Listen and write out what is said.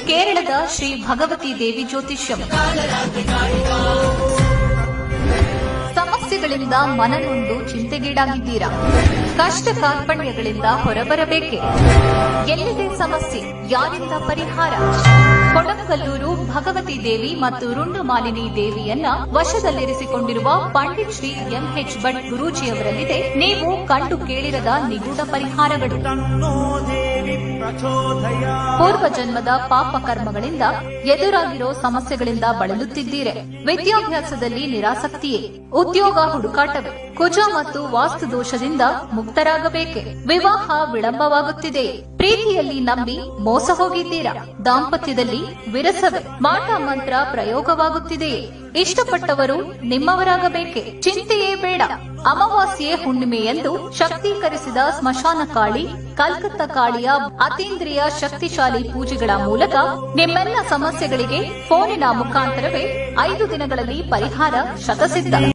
ಕೇರಳದ ಶ್ರೀ ಭಗವತಿ ದೇವಿ ಜ್ಯೋತಿಷ್ಯಂ. ಸಮಸ್ಯೆಗಳಿಂದ ಮನನೊಂದು ಚಿಂತೆಗೀಡಾಗಿದ್ದೀರಾ? ಕಷ್ಟ ಕಾರ್ಪಣ್ಯಗಳಿಂದ ಹೊರಬರಬೇಕೆ? ಎಲ್ಲಿದೆ ಸಮಸ್ಯೆ? ಯಾರಿಂದ ಪರಿಹಾರ? ಕೊಡಂಗಲ್ಲೂರು ಭಗವತಿ ದೇವಿ ಮತ್ತು ರುಂಡುಮಾಲಿನಿ ದೇವಿಯನ್ನ ವಶದಲ್ಲಿರಿಸಿಕೊಂಡಿರುವ ಪಂಡಿತ್ ಶ್ರೀ ಎಂಎಚ್ ಭಟ್ ಗುರೂಜಿಯವರಲ್ಲಿದೆ ನೀವು ಕಂಡು ಕೇಳಿರದ ನಿಗೂಢ ಪರಿಹಾರಗಳು. ಪೂರ್ವ ಜನ್ಮದ ಪಾಪ ಕರ್ಮಗಳಿಂದ ಎದುರಾಗಿರೋ ಸಮಸ್ಯೆಗಳಿಂದ ಬಳಲುತ್ತಿದ್ದೀರೆ. ವಿದ್ಯಾಭ್ಯಾಸದಲ್ಲಿ ನಿರಾಸಕ್ತಿಯೇ? ಉದ್ಯೋಗ ಹುಡುಕಾಟವೇ? ಕುಜ ಮತ್ತು ವಾಸ್ತು ದೋಷದಿಂದ ಮುಕ್ತರಾಗಬೇಕೆ? ವಿವಾಹ ವಿಳಂಬವಾಗುತ್ತಿದೆ? ಪ್ರೀತಿಯಲ್ಲಿ ನಂಬಿ ಮೋಸ ಹೋಗಿದ್ದೀರಾ? ದಾಂಪತ್ಯದಲ್ಲಿ ವಿರಸವೇ? ಮಾಟ ಮಂತ್ರ ಪ್ರಯೋಗವಾಗುತ್ತಿದೆಯೇ? ಇಷ್ಟಪಟ್ಟವರು ನಿಮ್ಮವರಾಗಬೇಕೆ? ಚಿಂತೆಯೇ ಬೇಡ. ಅಮಾವಾಸ್ಯೆ ಹುಣ್ಣಿಮೆಯಂದು ಶಕ್ತೀಕರಿಸಿದ ಸ್ಮಶಾನ ಕಾಳಿ, ಕಲ್ಕತ್ತಾ ಕಾಳಿಯ ಅತೀಂದ್ರಿಯ ಶಕ್ತಿಶಾಲಿ ಪೂಜೆಗಳ ಮೂಲಕ ನಿಮ್ಮೆಲ್ಲ ಸಮಸ್ಯೆಗಳಿಗೆ ಫೋನಿನ ಮುಖಾಂತರವೇ 5 ದಿನಗಳಲ್ಲಿ ಪರಿಹಾರ ಶತಸಿದ್ಧ.